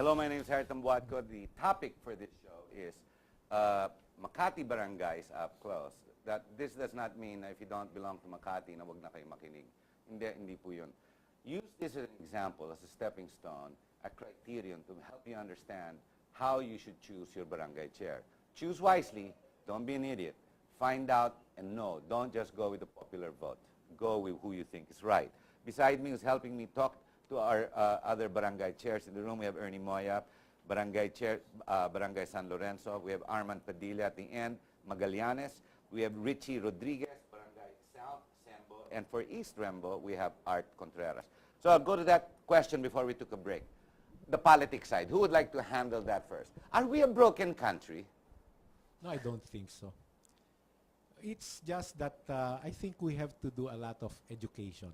Hello, my name is Harriton Buatco. The topic for this show is Makati barangays up close. This does not mean that if you don't belong to Makati na wag na kayo makinig. Hindi po yun. Use this as an example, as a stepping stone, a criterion to help you understand how you should choose your barangay chair. Choose wisely. Don't be an idiot. Find out and know. Don't just go with the popular vote. Go with who you think is right. Beside me, who's helping me talk to our other barangay chairs in the room, we have Ernie Moya, barangay chair, Barangay San Lorenzo. We have Armand Padilla at the end, Magallanes. We have Richie Rodriguez, Barangay South, Sembo. And for East Rembo, we have Art Contreras. So I'll go to that question before we took a break. The politics side. Who would like to handle that first? Are we a broken country? No, I don't think so. It's just that I think we have to do a lot of education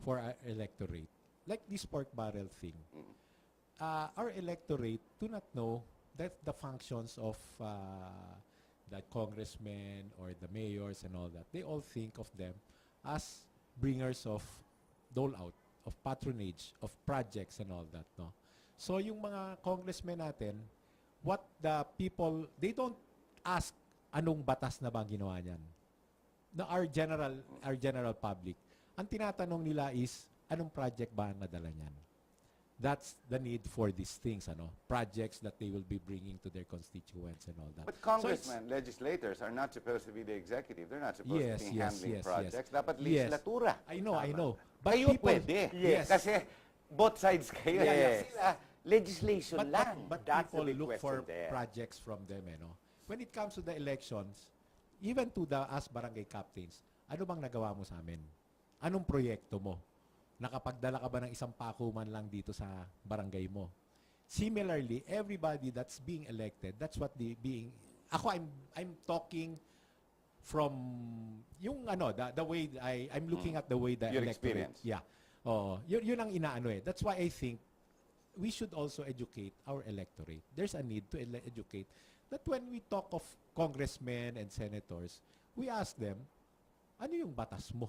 for our electorate. Like this pork barrel thing. Our electorate do not know that the functions of the congressmen or the mayors and all that. They all think of them as bringers of dole-out, of patronage, of projects and all that. No? So yung mga congressmen natin, what the people, they don't ask anong batas na bang ginawa niyan. Na our general public, ang tinatanong nila is, anong project ba ang nadala niyan? That's the need for these things, projects that they will be bringing to their constituents and all that. But congressmen, legislators are not supposed to be the executive. They're not supposed to be handling projects. Dapat legislatura. I know. But kayo people, pwede. Yes. Kasi both sides kayo. Yes. Sila, legislation lang. But That's people the big look for question there. projects from them. When it comes to the elections, even to us barangay captains, ano bang nagawa mo sa amin? Anong proyekto mo? Nakapagdala ka ba ng isang pakuman lang dito sa barangay mo? Similarly, everybody that's being elected, that's what ako I'm talking from yung the way I'm looking at the way the your electorate. experience. Yeah. Oh, yun ang inaano eh. That's why I think we should also educate our electorate. There's a need to educate that when we talk of congressmen and senators, we ask them, ano yung batas mo?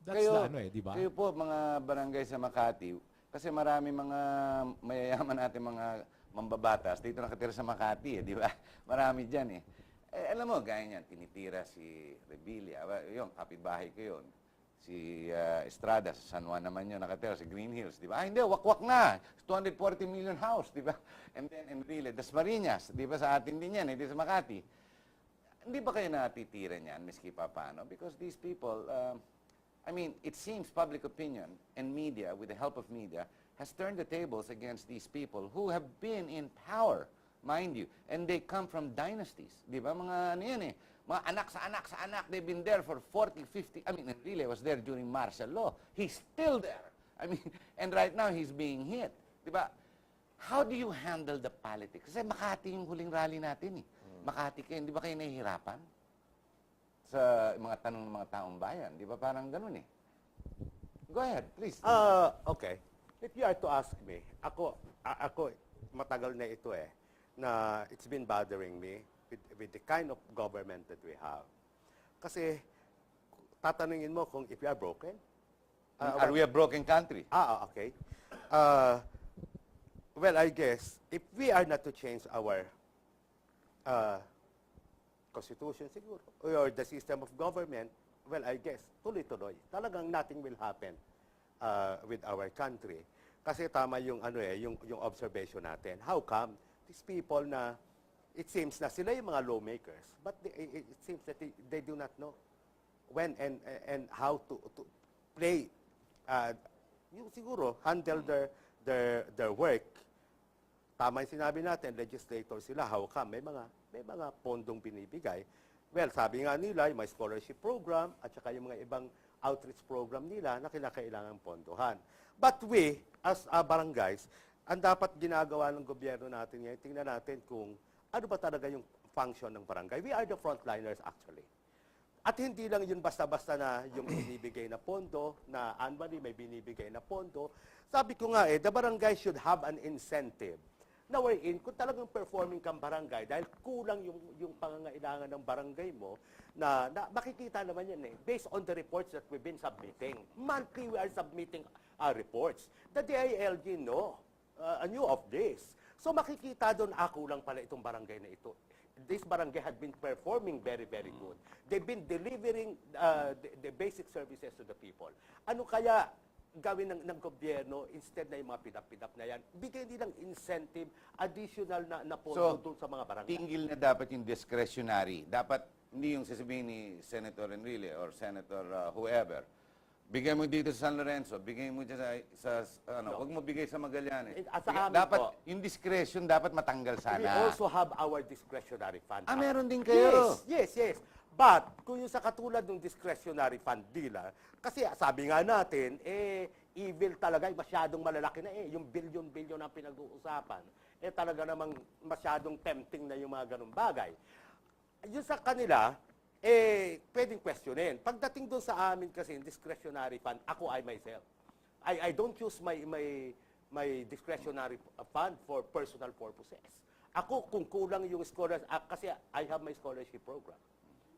That's kayo, di ba? Kayo po, mga barangay sa Makati, kasi marami mga mayayaman natin mga mambabatas, dito nakatira sa Makati, di ba? Marami dyan alam mo, gaya niyan, tinitira si Revilla, yung kapitbahay ko yun. Si Estrada, sa San Juan naman yun, nakatira sa Green Hills, di ba? Hindi, wakwak na. 240 million house, di ba? And then, Enrile, Dasmariñas, di ba? Sa atin din yan, hindi sa Makati. Hindi ba kayo natitira niyan, miski pa paano? Because these people, it seems public opinion and media, with the help of media, has turned the tables against these people who have been in power, mind you, and they come from dynasties. Di ba? Mga mga anak sa anak, they've been there for 40, 50, Enrile was there during martial law. He's still there. And right now, he's being hit. Di ba? How do you handle the politics? Kasi Makati yung huling rally natin Makati kayo, di ba kayo nahihirapan? Sa mga tanong ng mga taong bayan. Di ba parang ganun Go ahead, please. Okay. If you are to ask me, ako matagal na ito na it's been bothering me with the kind of government that we have. Kasi tatanungin mo kung if you are broken. Are we a broken country? Okay. Well, I guess if we are not to change our constitution siguro, or the system of government, well, I guess, tuloy-tuloy. Talagang nothing will happen with our country. Kasi tama yung yung observation natin. How come these people na, it seems na sila yung mga lawmakers, but it seems that they do not know when and how to play, yung siguro, handle their work. Tama yung sinabi natin, legislator sila, how come? May mga pondong binibigay. Well, sabi nga nila, yung may scholarship program at saka yung mga ibang outreach program nila na kinakailangang pondohan. But we, as barangays, ang dapat ginagawa ng gobyerno natin ngayon, tingnan natin kung ano ba talaga yung function ng barangay. We are the frontliners actually. At hindi lang yun basta-basta na yung binibigay na pondo, na annually may binibigay na pondo. Sabi ko nga the barangay should have an incentive na wherein kung talagang performing kang barangay, dahil kulang yung pangangailangan ng barangay mo, na makikita naman yan based on the reports that we've been submitting. Monthly, we are submitting our reports. The DILG, no. knew of this. So makikita doon, ako lang pala itong barangay na ito. This barangay had been performing very, very good. They've been delivering the basic services to the people. Ano kaya gawin ng gobyerno instead na yung mga pidap-pidap na yan? Bigyan din ng incentive, additional na pondo doon sa mga barangay. Tingil na dapat yung discretionary. Dapat hindi yung sasabihin ni Senator Enrile or Senator whoever. Bigay mo dito sa San Lorenzo, bigay mo dyan sa wag mo bigay sa Magallanes. Sa amin Dapat, po, yung discretion dapat matanggal we sana. also have our discretionary fund. Meron din kayo. Yes. But, kung yung sa katulad ng discretionary fund nila, kasi sabi nga natin, evil talaga, masyadong malalaki na yung billion-billion ang pinag-uusapan, talaga namang masyadong tempting na yung mga ganung bagay. Yung sa kanila, pwedeng questionin. Pagdating doon sa amin kasi, discretionary fund, ako myself. I don't use my discretionary fund for personal purposes. Ako, kung kulang yung scholarship, kasi I have my scholarship program.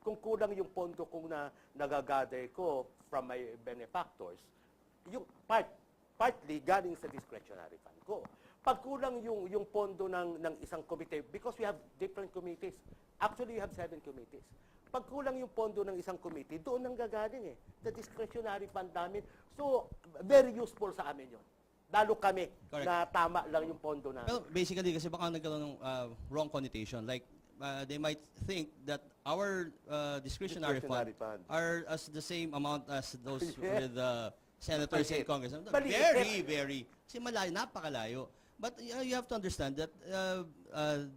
Kung kulang yung pondo kong nagagather ko from my benefactors, yung partly galing sa discretionary fund ko. Pag kulang yung pondo ng isang komite, because we have different committees. Actually, we have 7 committees. Pag kulang yung pondo ng isang committee, doon nang gagaling the discretionary fund namin. So, very useful sa amin yun. Lalo kami na tama lang yung pondo namin. Well, basically, kasi baka nagkaroon ng wrong connotation. Like, they might think that our discretionary fund are as the same amount as those with senators and congressmen. Very. Kasi malayo, napakalayo. But you have to understand that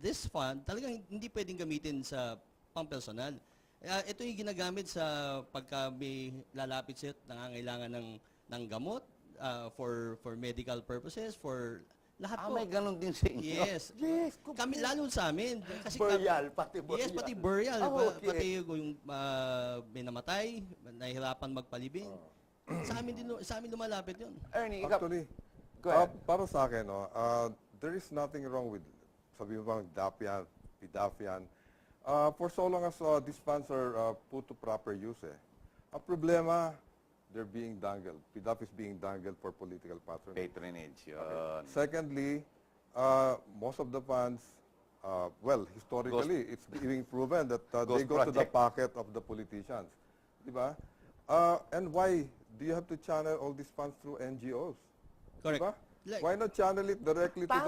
this fund talagang hindi pwedeng gamitin sa pang-personal. Ito yung ginagamit sa pagka may lalapit siya at nangangailangan ng gamot, for medical purposes, for lahat po. May ganun din sa inyo. Yes. Kami, lalo sa amin. Kasi Burial, pati burial. Yes, pati burial. Okay. Pati yung may namatay, nahihirapan magpalibing. Sa amin lumalapit yun. Ernie, ikaw. Actually, Go ahead. para sa akin, there is nothing wrong with, sabi mo bang, DAPIan, PDAFIan. For so long as these funds are put to proper use, ang problema, they're being dangled. PDAF is being dangled for political patronage. Patronage, yun. Secondly, most of the funds, historically, it's being proven that they go to the project. pocket of the politicians. Diba? And why do you have to channel all these funds through NGOs? Correct. Diba? Like- Why not channel it directly to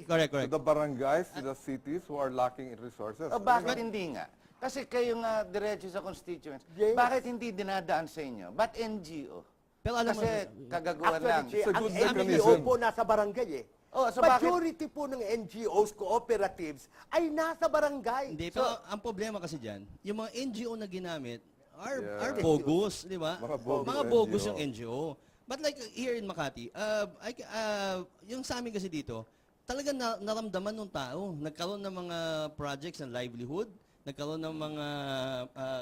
Correct. the barangays, to the cities who are lacking in resources? Bakit hindi nga? Kasi kayo nga diretso sa constituents. Yes. Bakit hindi dinadaan sa inyo? Ba't NGO? Pero alam mo, Kasi kagaguhan lang. Actually, It's a ang good NGO mechanism. po nasa barangay So bakit? Majority po ng NGOs, cooperatives, ay nasa barangay. hindi. Pero ang problema kasi dyan, yung mga NGO na ginamit are Yeah. bogus, di ba? Mga bogus Mga bogus NGO. yung NGO. But like here in Makati, yung sa amin kasi dito, talagang naramdaman ng tao. Nagkaroon ng mga projects ng livelihood, nagkaroon ng mga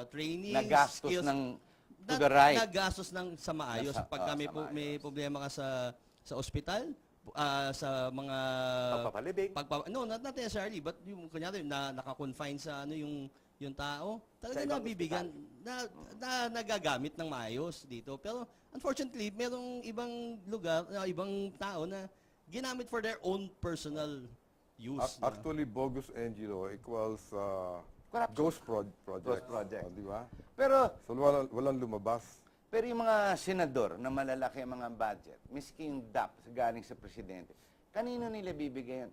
training, Nagastos skills. to the right. Nagastos ng sa maayos. Pagka sa maayos. may problema ka sa ospital, sa mga Pagpapalibing. no, not necessarily, but yung kunyari naka-confine sa yung tao, Sa talaga ibang nabibigyan na nagagamit ng maayos dito. Pero unfortunately, merong ibang lugar, ibang tao na ginamit for their own personal use. Actually, bogus NGO equals Corruption. ghost projects. Ghost project. Di ba? Pero So, walang lumabas. Pero yung mga senador na malalaki ang mga budget, miski yung DAP galing sa presidente, kanino nila bibigyan?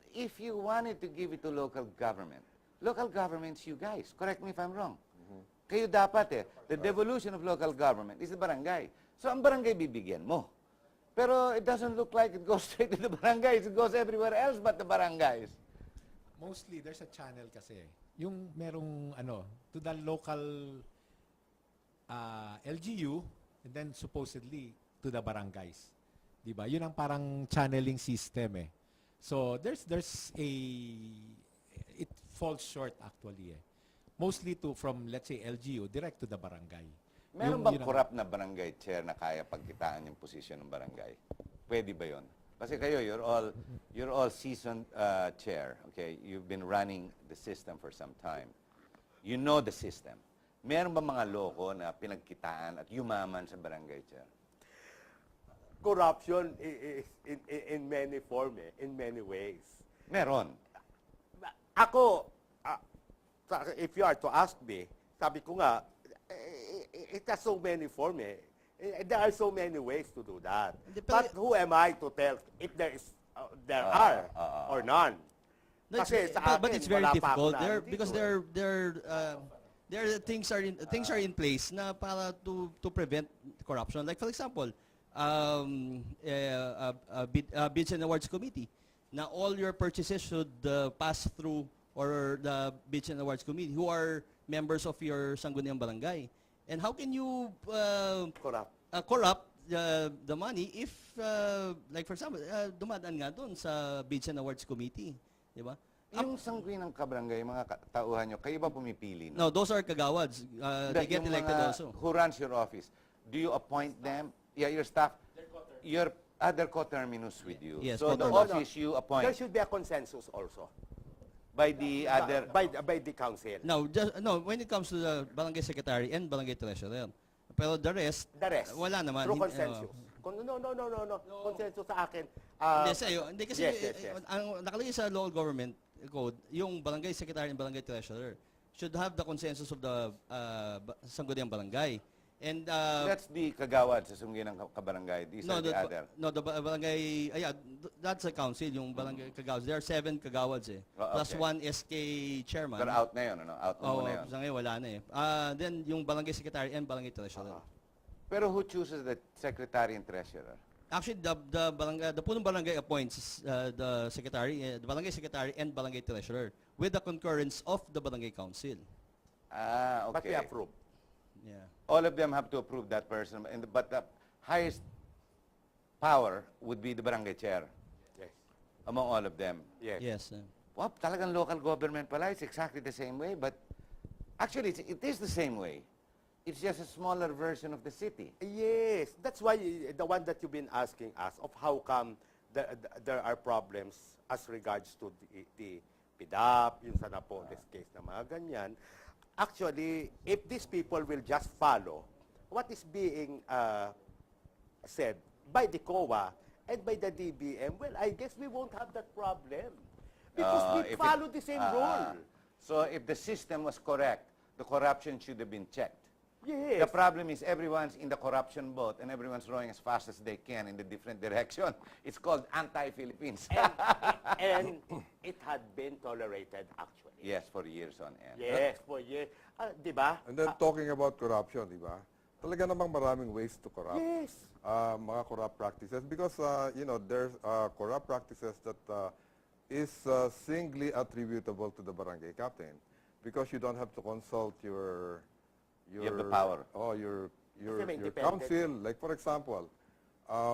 If you wanted to give it to local governments, you guys, correct me if I'm wrong. Kayo dapat the devolution of local government is the barangay. So ang barangay bibigyan mo. Pero it doesn't look like it goes straight to the barangays. It goes everywhere else but the barangays. Mostly, there's a channel kasi. Yung merong, to the local LGU, and then supposedly to the barangays. Diba? Yun ang parang channeling system So, there's it falls short actually Mostly from, let's say, LGU, direct to the barangay. Meron Yung- bang yun ang- corrupt na barangay chair na kaya pagkitaan yung posisyon ng barangay? Pwede ba yon? Kasi kayo, you're all seasoned chair, okay? You've been running the system for some time. You know the system. Meron ba mga loko na pinagkitaan at yumaman sa barangay chair? corruption is in many form, in many ways. Meron. Ako, if you are to ask me, sabi ko nga, it has so many form. There are so many ways to do that. But who am I to tell if there are or none? No, Kasi sa but akin, it's very wala pa ako difficult na there dito because there are things are in place na para to prevent corruption. Like for example, bids and awards committee. Na all your purchases should pass through or the bids and awards committee who are members of your sangguniang barangay. And how can you corrupt the money if like for example dumadaan nga doon sa bids and awards committee, di ba? Yung sangguniang kabarangay, mga tauhan nyo, kayo ba pumipili? No, those are kagawads. They get Yung elected mga also. Who runs your office? Do you appoint them? Yeah, your staff. Your other coterminous with you. Yes, So the coterminous. office you appoint There should be a consensus also by the other. by the council. No, when it comes to the barangay secretary and barangay treasurer. Pero the rest, The rest. wala naman. Through consensus. No. Consensus sa akin. Hindi kasi Yes. ang nakalagay sa local government code, yung barangay secretary and barangay treasurer should have the consensus of the sangguniang barangay. And That's the kagawad sa sangguniang kabarangay. These are the other. the barangay, that's a council, yung barangay kagawads. There are 7 kagawads eh. Oh, Plus okay. 1 SK chairman. Pero out na yun, ano? Out na muna yun. Sa ngayon wala na eh. Then yung barangay secretary and barangay treasurer. Pero who chooses the secretary and treasurer? Actually, the punong barangay appoints the barangay secretary and barangay treasurer with the concurrence of the barangay council. Ah, But we okay. approve. Yeah. All of them have to approve that person. But the highest power would be the barangay chair Yes. among all of them. Yes. Yes. Wow, talagang local government pala. It's exactly the same way. But actually, it is the same way. It's just a smaller version of the city. Yes, that's why the one that you've been asking us of how come there are problems as regards to the PDAP, yung sa Napontes case na mga ganyan. Actually, if these people will just follow what is being said by the COA and by the DBM, well, I guess we won't have that problem. Because we follow the same rule. So if the system was correct, the corruption should have been checked. Yes. The problem is everyone's in the corruption boat and everyone's rowing as fast as they can in the different direction. It's called anti-Philippines. And it had been tolerated actually. Yes, for years on end. Yes, for years. Di ba? And then talking about corruption, di ba? Talaga namang maraming ways to corrupt. Yes. Mga corrupt practices. Because, there's corrupt practices that is singly attributable to the barangay captain. Because you don't have to consult your You have the power. Oh, your Kasi may independent. council. Like for example,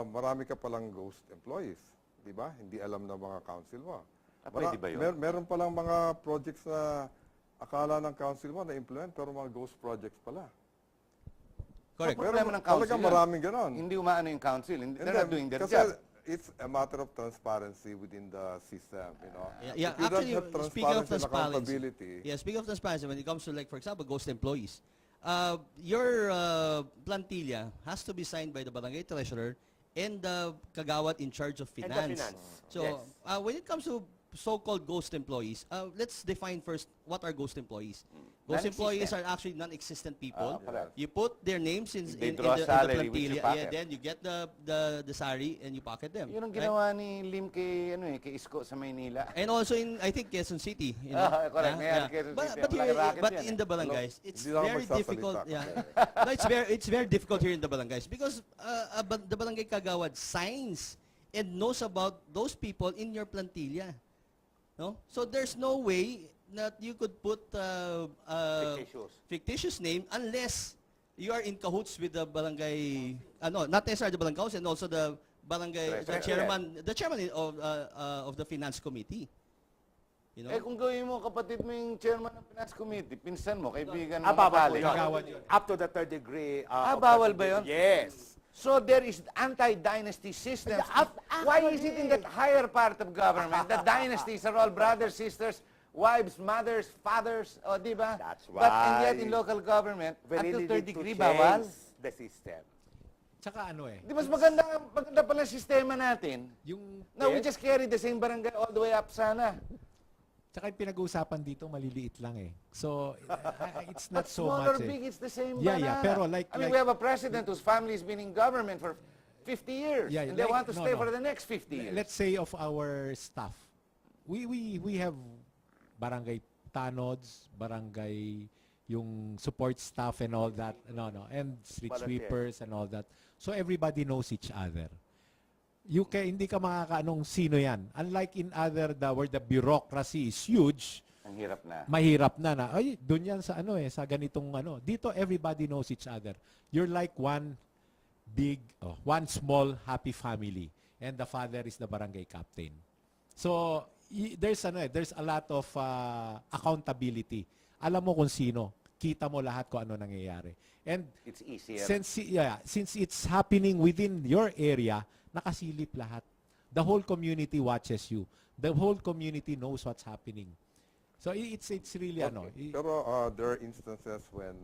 marami ka palang ghost employees. Di ba? Hindi alam ng mga council mo. Pwede ba yun? Meron palang mga projects na akala ng council mo na-implement pero mga ghost projects pala. Correct. Ang problema ng council Talagang yun. maraming ganon. Hindi umaano yung council. They're not doing their kasi job. it's a matter of transparency within the system, you know. Yeah, If you don't actually, have speaking of transparency and accountability, speaking of transparency, when it comes to, like, for example, ghost employees, your plantilla has to be signed by the barangay treasurer and the kagawad in charge of And finance. the finance. So, Yes. when it comes to so-called ghost employees, let's define first what are ghost employees. Ghost employees are actually non-existent people. correct. You put their names They in draw the salary, which plantilla, you pocket. then you get the salary and you pocket them. Yun ang right? ginawa ni Lim kay, kay Isko sa Maynila. And also in, I think, Quezon City. You know? Correct. Mayroon Quezon City. But, Malaki racket but yan, in the barangays, it's Hindi na ako very magsasalita. difficult. Yeah. No, it's very difficult here in the barangays because the barangay kagawad signs and knows about those people in your plantilla. No? So there's no way that you could put fictitious name unless you are in cahoots with the barangay, not necessarily the barangay council and also the barangay, the chairman of the finance committee. You know? Kung gawin mo, kapatid mo yung chairman ng finance committee, pinsan mo, kaibigan mo, Bawal po kapatid. yun. Up to the third degree. Bawal ba yun? Yes. So there is anti-dynasty systems. Why is it in that higher part of government that dynasties are all brothers, sisters, wives, mothers, fathers, o di ba? That's But and yet why in local government, We really until third need to degree, change bawal. the system. Tsaka ano eh, Di mas maganda pala ang sistema natin. yung, Now, we just carry the same barangay all the way up sana. tsaka yung pinag-uusapan dito, maliliit lang eh. So, it's But not so small much or eh. big, it's the same Yeah, yeah, banana. pero like- I mean, like- we have a president whose family has been in government for 50 years. Yeah, and they like- want to no, stay no. for the next 50 years. Let's say of our staff, we have barangay tanods, barangay yung support staff and all that, and street Volunteer. sweepers and all that. So everybody knows each other. Hindi ka makakaanong sino yan. Unlike in other, where the bureaucracy is huge, Ang hirap na. mahirap na, ay, doon yan sa sa ganitong Dito, everybody knows each other. You're like one small, happy family. And the father is the barangay captain. So, there's a lot of accountability. Alam mo kung sino. Kita mo lahat kung ano nangyayari. And It's easier. since it's happening within your area, nakasilip lahat. The whole community watches you. The whole community knows what's happening. So it's really Pero there are instances when,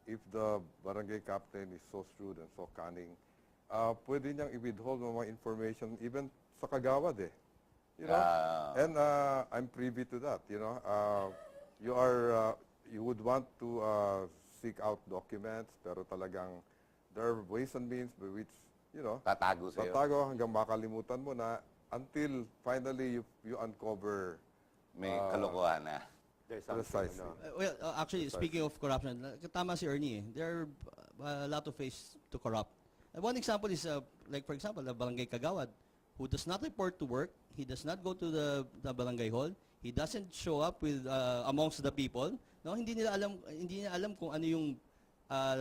if the barangay captain is so shrewd and so cunning, pwede niyang i-withhold ng mga information even sa kagawad eh. And I'm privy to that, you would want to seek out documents, pero talagang there are ways and means by which, Tatago sa'yo. tatago hanggang makalimutan mo na until finally you uncover. May kalokohan na. There's something, Precisely. Well, actually, speaking of corruption, tama si Ernie eh. There are a lot of ways to corrupt. One example is, like for example, the barangay kagawad, who does not report to work, he does not go to the barangay hall, he doesn't show up with amongst the people. No, hindi nila alam kung ano yung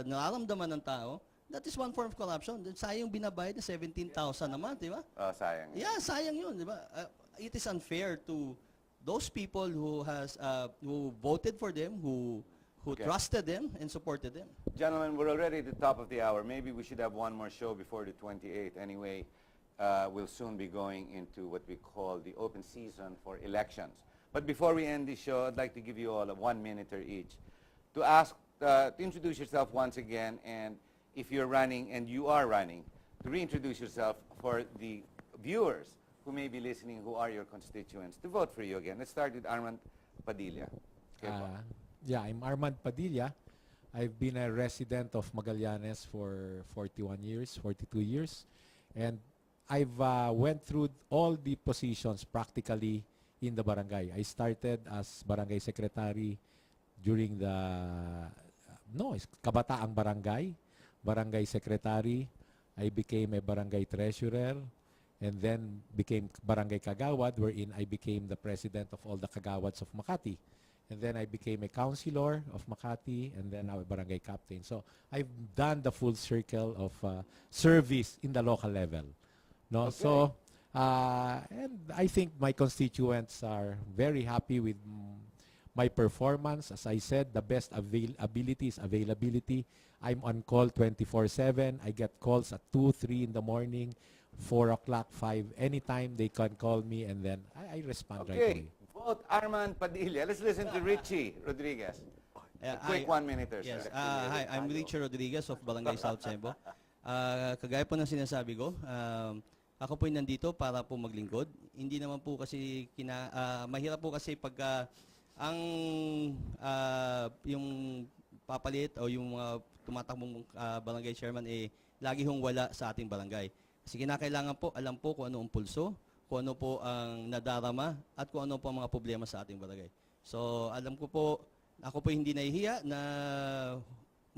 nararamdaman ng tao. That is one form of corruption. Sayang binabayad na 17,000 a month, di ba? Sayang. Yeah, sayang yun, di ba? It is unfair to those people who voted for them, who Okay. trusted them and supported them. Gentlemen, we're already at the top of the hour. Maybe we should have one more show before the 28th. Anyway, we'll soon be going into what we call the open season for elections. But before we end the show, I'd like to give you all a 1 minute each to introduce yourself once again, and if you're running and you are running, to reintroduce yourself for the viewers who may be listening, who are your constituents, to vote for you again. Let's start with Armand Padilla. Okay, po. I'm Armand Padilla. I've been a resident of Magallanes for 42 years. And I've went through all the positions practically in the barangay. I started as barangay secretary during the Kabataang Barangay, barangay secretary. I became a barangay treasurer and then became barangay kagawad, wherein I became the president of all the kagawads of Makati. And then I became a councilor of Makati, and then a barangay captain. So I've done the full circle of service in the local level. No, Okay. so and I think my constituents are very happy with my performance. As I said, the best ability is availability. I'm on call 24/7. I get calls at 2, 3 in the morning, 4 o'clock, 5. Anytime they can call me, and then I respond right Okay, away. vote Armand Padilla. Let's listen to Richie Rodriguez. A quick 1 minute, Yes. sir. Hi, I'm Richie Rodriguez of Barangay South Sembo. Kagaya po ng sinasabi ko, ako po nandito para po maglingkod. Hindi naman po kasi mahirap po kasi pagka yung papalit o yung mga tumatakbong barangay chairman lagi hong wala sa ating barangay. Kasi kinakailangan po, alam po kung ano ang pulso, kung ano po ang nadarama, at kung ano po ang mga problema sa ating barangay. So, alam ko po, ako po hindi nahihiya na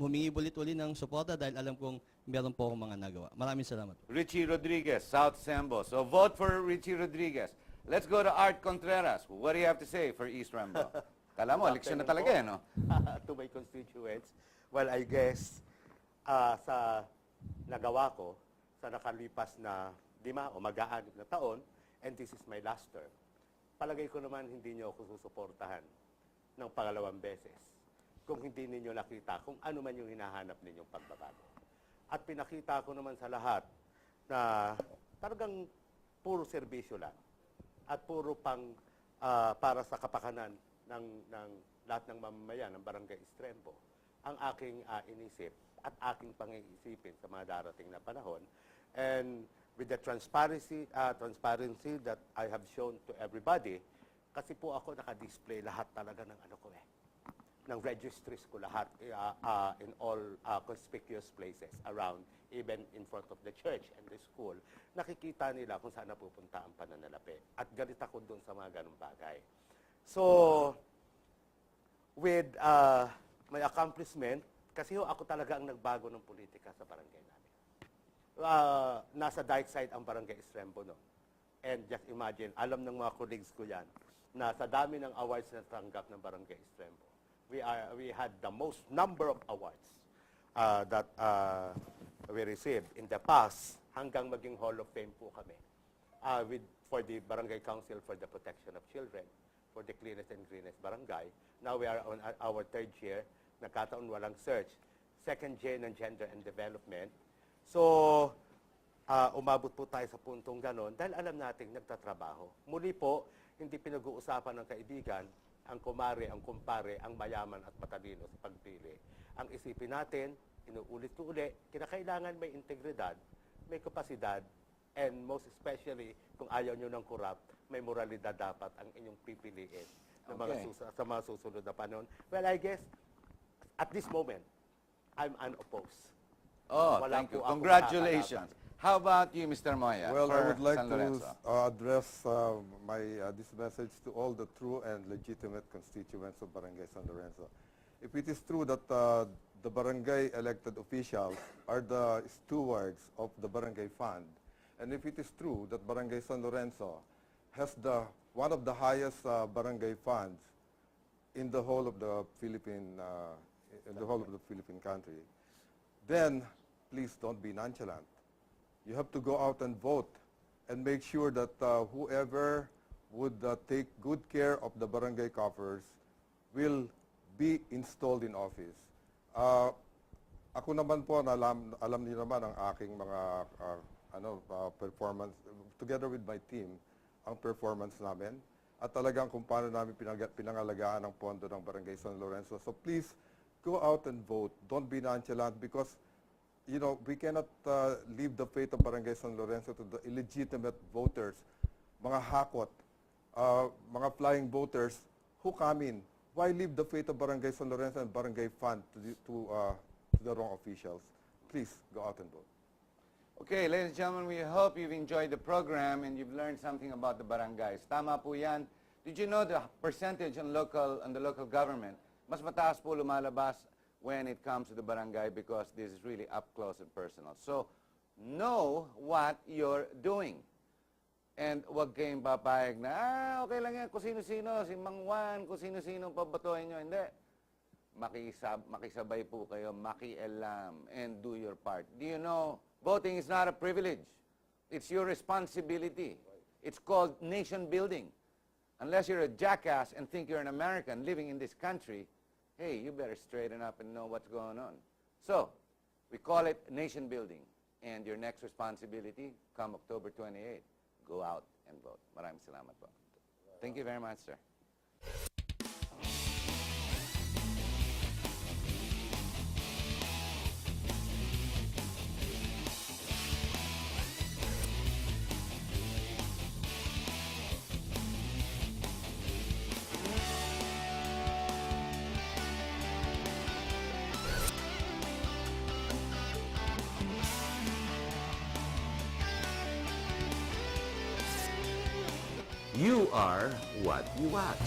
humingi ulit-ulit ng suporta dahil alam kong meron po akong mga nagawa. Maraming salamat. Richie Rodriguez, South Sembo. So vote for Richie Rodriguez. Let's go to Art Contreras. What do you have to say for East Rembo? Kala mo, eleksyon na talaga, no? To my constituents, well, I guess, sa nagawa ko, sa nakalipas na 5 o mag-aanib na taon, and this is my last term, palagay ko naman hindi nyo ako susuportahan ng pangalawang beses kung hindi ninyo nakita kung ano man yung hinahanap ninyong pagbabago. At pinakita ko naman sa lahat na talagang puro serbisyo lang at puro para sa kapakanan ng lahat ng mamamayan ng Barangay Estrembo ang aking inisip at aking pang-iisipin sa mga darating na panahon. And with the transparency that I have shown to everybody, kasi po ako naka-display lahat talaga ng ano ko ng registries ko lahat in all conspicuous places around, even in front of the church and the school. Nakikita nila kung saan napupunta ang pananalapi. At galit ako doon sa mga ganung bagay. So, with my accomplishment, kasi ako talaga ang nagbago ng politika sa barangay namin. Nasa dark side ang barangay Estrembo noon. And just imagine, alam ng mga colleagues ko yan, na sa dami ng awards na tanggap ng barangay Estrembo, we had the most number of awards that we received in the past, hanggang maging Hall of Fame po kami for the Barangay Council for the Protection of Children, for the cleanest and greenest barangay. Now we are on our third year, nagkataon walang search. Second year ng Gender and Development. So, umabot po tayo sa puntong ganon dahil alam natin nagtatrabaho. Muli po, hindi pinag-uusapan ng kaibigan, ang kumare, ang kumpare, ang mayaman at matalino sa pagpili. Ang isipin natin, inuulit ko uli, kinakailangan may integridad, may kapasidad, and most especially, kung ayaw nyo ng corrupt, may moralidad dapat ang inyong pipiliin ng sa mga susunod na panahon. Well, I guess, at this moment, I'm unopposed. Oh, Wala thank you. po akong Congratulations. How about you, Mr. Moya? Well, I for would like San to Lorenzo? address this message to all the true and legitimate constituents of Barangay San Lorenzo. If it is true that the barangay elected officials are the stewards of the barangay fund, and if it is true that Barangay San Lorenzo has one of the highest barangay funds in the whole of the Philippine country, then please don't be nonchalant. You have to go out and vote and make sure that whoever would take good care of the barangay coffers will be installed in office. Ako naman po, alam niyo naman ang aking mga performance, together with my team, ang performance namin, at talagang kung paano namin pinangalagaan ang pondo ng Barangay San Lorenzo. So please, go out and vote. Don't be nonchalant because we cannot leave the fate of Barangay San Lorenzo to the illegitimate voters, mga hakot, mga flying voters who come in. Why leave the fate of Barangay San Lorenzo and Barangay Fund to the wrong officials? Please, go out and vote. Okay, ladies and gentlemen, we hope you've enjoyed the program and you've learned something about the barangays. Tama po yan. Did you know the percentage on the local government, mas mataas po lumalabas when it comes to the barangay because this is really up close and personal. So, know what you're doing. And huwag kayong papayag na, okay lang yan, kung sino-sino, si Mang Juan, kung sino-sino pabatohin nyo. Hindi. Makisabay po kayo, makialam, and do your part. Do you know, voting is not a privilege. It's your responsibility. It's called nation building. Unless you're a jackass and think you're an American living in this country, hey, you better straighten up and know what's going on. So, we call it nation building. And your next responsibility, come October 28, go out and vote. Maraming salamat po. Thank you very much, sir. You are what you watch.